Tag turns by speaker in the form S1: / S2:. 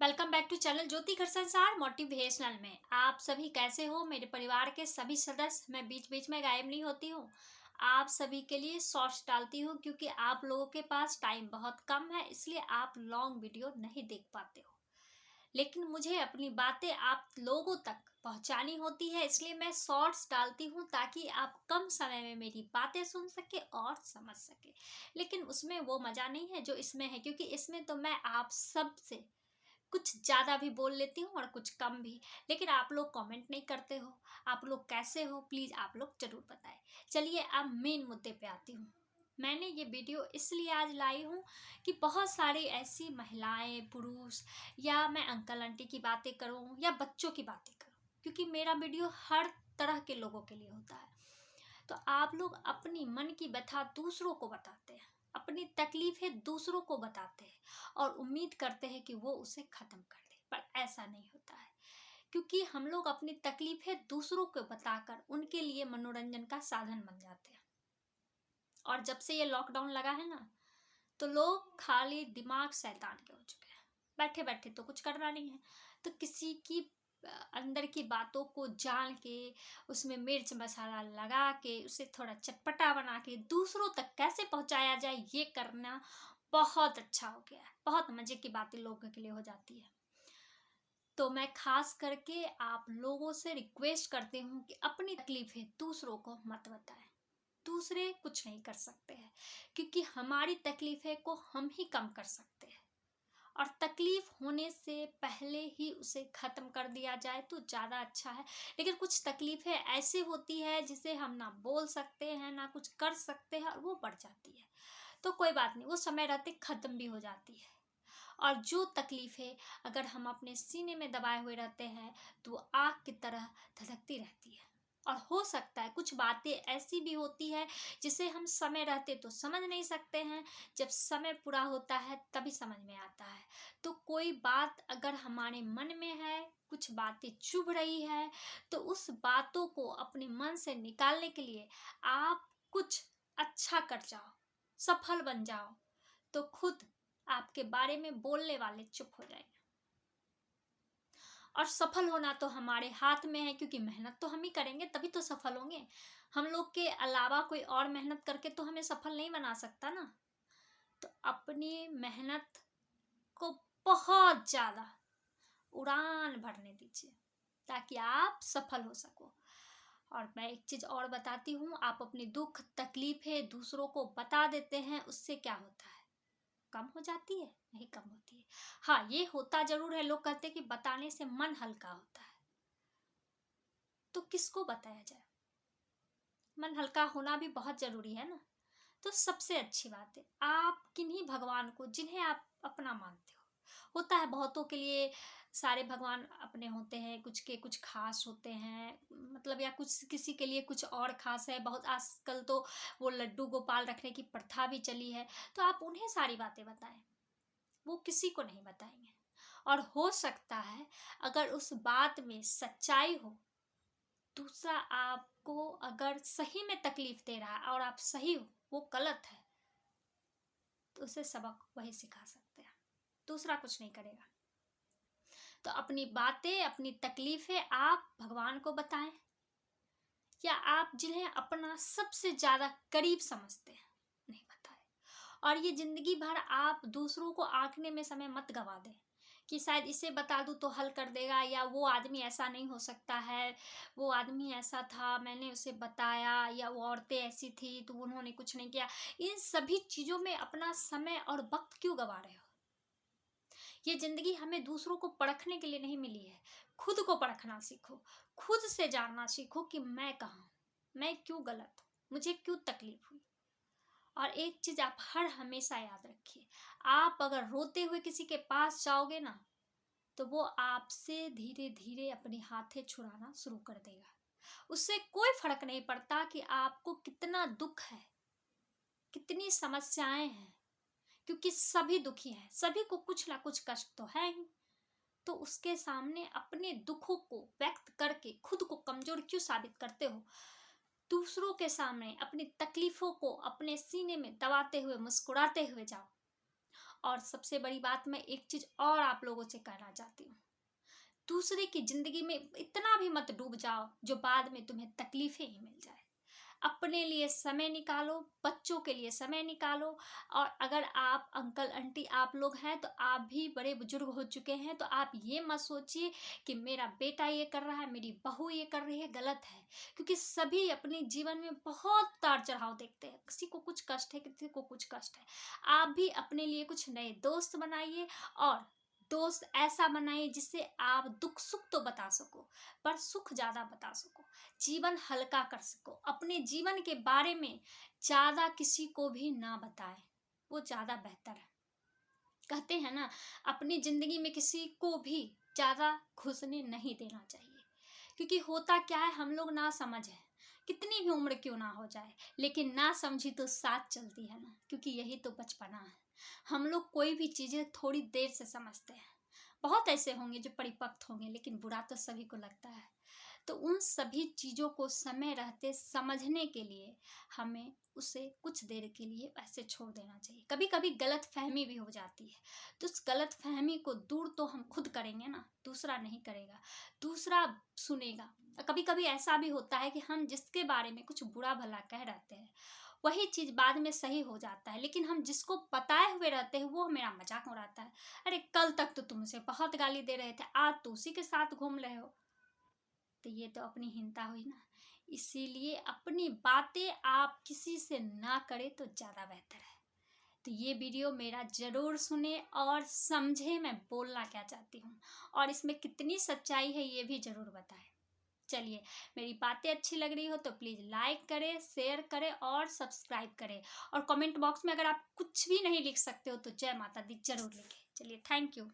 S1: Welcome back to channel ज्योति घर संसार motivational में। आप सभी कैसे हो? मेरे परिवार के सभी सदस्य। मैं बीच बीच में गायब नहीं होती हूँ। आप सभी के लिए शॉर्ट्स डालती हूँ क्योंकि आप लोगों के पास टाइम बहुत कम है, इसलिए आप लॉन्ग वीडियो नहीं देख पाते हो। लेकिन मुझे अपनी बातें आप लोगों तक पहुंचानी होती है, इसलिए मैं शॉर्ट्स डालती हूँ ताकि आप कम समय में मेरी बातें सुन सके और समझ सके। लेकिन उसमें वो मज़ा नहीं है जो इसमें है, क्योंकि इसमें तो मैं आप सब से कुछ ज़्यादा भी बोल लेती हूँ और कुछ कम भी। लेकिन आप लोग कमेंट नहीं करते हो। आप लोग कैसे हो, प्लीज़ आप लोग ज़रूर बताएं। चलिए अब मेन मुद्दे पे आती हूँ। मैंने ये वीडियो इसलिए आज लाई हूँ कि बहुत सारी ऐसी महिलाएं, पुरुष, या मैं अंकल आंटी की बातें करूँ या बच्चों की बातें करूँ, क्योंकि मेरा वीडियो हर तरह के लोगों के लिए होता है। तो आप लोग अपनी मन की व्यथा दूसरों को बताते हैं, अपनी तकलीफें दूसरों को बताते हैं और उम्मीद करते हैं कि वो उसे ख़त्म कर दे, पर ऐसा नहीं होता है। क्योंकि हम लोग अपनी तकलीफें दूसरों को बताकर उनके लिए मनोरंजन का साधन बन जाते हैं। और जब से ये लॉकडाउन लगा है ना, तो लोग खाली दिमाग शैतान के हो चुके हैं। बैठे बैठे तो कुछ करना नहीं है, तो किसी की अंदर की बातों को जान के, उसमें मिर्च मसाला लगा के, उसे थोड़ा चटपटा बना के दूसरों तक कैसे पहुंचाया जाए, ये करना बहुत अच्छा हो गया है। बहुत मजे की बातें लोगों के लिए हो जाती है। तो मैं खास करके आप लोगों से रिक्वेस्ट करती हूँ कि अपनी तकलीफें दूसरों को मत बताएं। दूसरे कुछ नहीं कर सकते हैं, क्योंकि हमारी तकलीफें को हम ही कम कर सकते हैं। और तकलीफ होने से पहले ही उसे ख़त्म कर दिया जाए तो ज़्यादा अच्छा है। लेकिन कुछ तकलीफ़ें ऐसी होती है जिसे हम ना बोल सकते हैं, ना कुछ कर सकते हैं, और वो बढ़ जाती है। तो कोई बात नहीं, वो समय रहते ख़त्म भी हो जाती है। और जो तकलीफ़ें अगर हम अपने सीने में दबाए हुए रहते हैं, तो वो आग की तरह धधकती रहती है। और हो सकता है कुछ बातें ऐसी भी होती है जिसे हम समय रहते तो समझ नहीं सकते हैं, जब समय पूरा होता है तभी समझ में आता है। तो कोई बात अगर हमारे मन में है, कुछ बातें चुभ रही है, तो उस बातों को अपने मन से निकालने के लिए आप कुछ अच्छा कर जाओ, सफल बन जाओ, तो खुद आपके बारे में बोलने वाले चुप हो जाएंगे। और सफल होना तो हमारे हाथ में है, क्योंकि मेहनत तो हम ही करेंगे तभी तो सफल होंगे। हम लोग के अलावा कोई और मेहनत करके तो हमें सफल नहीं बना सकता ना। तो अपनी मेहनत को बहुत ज़्यादा उड़ान भरने दीजिए, ताकि आप सफल हो सको। और मैं एक चीज़ और बताती हूँ, आप अपनी दुख तकलीफें दूसरों को बता देते हैं, उससे क्या होता है? कम हो जाती है? नहीं कम होती है। हाँ, ये होता ज़रूर है, लोग कहते हैं कि बताने से मन हल्का होता है। तो किसको बताया जाए? मन हल्का होना भी बहुत ज़रूरी है ना। तो सबसे अच्छी बात है, आप किन्हीं भगवान को जिन्हें आप अपना मानते हो, होता है बहुतों के लिए सारे भगवान अपने होते हैं, कुछ के कुछ खास होते हैं, मतलब या कुछ किसी के लिए कुछ और खास है। बहुत आजकल तो वो लड्डू गोपाल रखने की प्रथा भी चली है। तो आप उन्हें सारी बातें बताएं, वो किसी को नहीं बताएंगे। और हो सकता है अगर उस बात में सच्चाई हो, दूसरा आपको अगर सही में तकलीफ दे रहा है और आप सही हो, वो गलत है, तो उसे सबक वही सिखा सकते हैं, दूसरा कुछ नहीं करेगा। तो अपनी बातें, अपनी तकलीफें आप भगवान को बताएं, या आप जिन्हें अपना सबसे ज़्यादा करीब समझते हैं, नहीं बताएं। और ये ज़िंदगी भर आप दूसरों को आंकने में समय मत गवा दें कि शायद इसे बता दूँ तो हल कर देगा, या वो आदमी ऐसा नहीं हो सकता है, वो आदमी ऐसा था, मैंने उसे बताया, या वो औरतें ऐसी थी तो उन्होंने कुछ नहीं किया। इन सभी चीज़ों में अपना समय और वक्त क्यों गवा रहे हो? ये ज़िंदगी हमें दूसरों को परखने के लिए नहीं मिली है। खुद को परखना सीखो, खुद से जानना सीखो कि मैं कहाँ हूँ, मैं क्यों गलत हूँ, मुझे क्यों तकलीफ हुई। और एक चीज़ आप हर हमेशा याद रखिए, आप अगर रोते हुए किसी के पास जाओगे ना, तो वो आपसे धीरे धीरे अपने हाथे छुड़ाना शुरू कर देगा। उससे कोई फर्क नहीं पड़ता कि आपको कितना दुख है, कितनी समस्याएं हैं, क्योंकि सभी दुखी हैं, सभी को कुछ ना कुछ कष्ट तो है ही। तो उसके सामने अपने दुखों को व्यक्त करके खुद को कमजोर क्यों साबित करते हो? दूसरों के सामने अपनी तकलीफों को अपने सीने में दबाते हुए मुस्कुराते हुए जाओ, और सबसे बड़ी बात, मैं एक चीज़ और आप लोगों से कहना चाहती हूँ, दूसरे की ज़िंदगी में इतना भी मत डूब जाओ जो बाद में तुम्हें तकलीफ़ें ही मिल जाए। अपने लिए समय निकालो, बच्चों के लिए समय निकालो। और अगर आप अंकल आंटी आप लोग हैं तो आप भी बड़े बुजुर्ग हो चुके हैं, तो आप ये मत सोचिए कि मेरा बेटा ये कर रहा है, मेरी बहू ये कर रही है, गलत है। क्योंकि सभी अपने जीवन में बहुत उतार चढ़ाव देखते हैं, किसी को कुछ कष्ट है, किसी को कुछ कष्ट है। आप भी अपने लिए कुछ नए दोस्त बनाइए, और दोस्त ऐसा बनाइए जिससे आप दुख सुख तो बता सको, पर सुख ज्यादा बता सको, जीवन हल्का कर सको। अपने जीवन के बारे में ज्यादा किसी को भी ना बताए, वो ज्यादा बेहतर है। कहते हैं ना, अपनी जिंदगी में किसी को भी ज्यादा घुसने नहीं देना चाहिए। क्योंकि होता क्या है, हम लोग ना समझ है, कितनी भी उम्र क्यों ना हो जाए, लेकिन ना समझी तो साथ चलती है ना, क्योंकि यही तो बचपना है। हम लोग कोई भी चीजें थोड़ी देर से समझते हैं। बहुत ऐसे होंगे जो परिपक्व होंगे, लेकिन बुरा तो सभी को लगता है। तो उन सभी चीज़ों को समय रहते समझने के लिए हमें उसे कुछ देर के लिए ऐसे छोड़ देना चाहिए। कभी कभी गलत फहमी भी हो जाती है, तो उस गलत फहमी को दूर तो हम खुद करेंगे ना, दूसरा नहीं करेगा, दूसरा सुनेगा। कभी कभी ऐसा भी होता है कि हम जिसके बारे में कुछ बुरा भला कह रहते हैं, वही चीज बाद में सही हो जाता है, लेकिन हम जिसको बताए हुए रहते हैं वो मेरा मजाक उड़ाता है। अरे कल तक तो तुमसे बहुत गाली दे रहे थे, आज तो उसी के साथ घूम रहे हो। तो ये तो अपनी हिंसा हुई ना। इसीलिए अपनी बातें आप किसी से ना करें तो ज़्यादा बेहतर है। तो ये वीडियो मेरा ज़रूर सुने और समझे मैं बोलना क्या चाहती हूँ, और इसमें कितनी सच्चाई है ये भी ज़रूर बताएं। चलिए, मेरी बातें अच्छी लग रही हो तो प्लीज़ लाइक करें, शेयर करें और सब्सक्राइब करें। और कमेंट बॉक्स में अगर आप कुछ भी नहीं लिख सकते हो तो जय माता दी ज़रूर लिखें। चलिए, थैंक यू।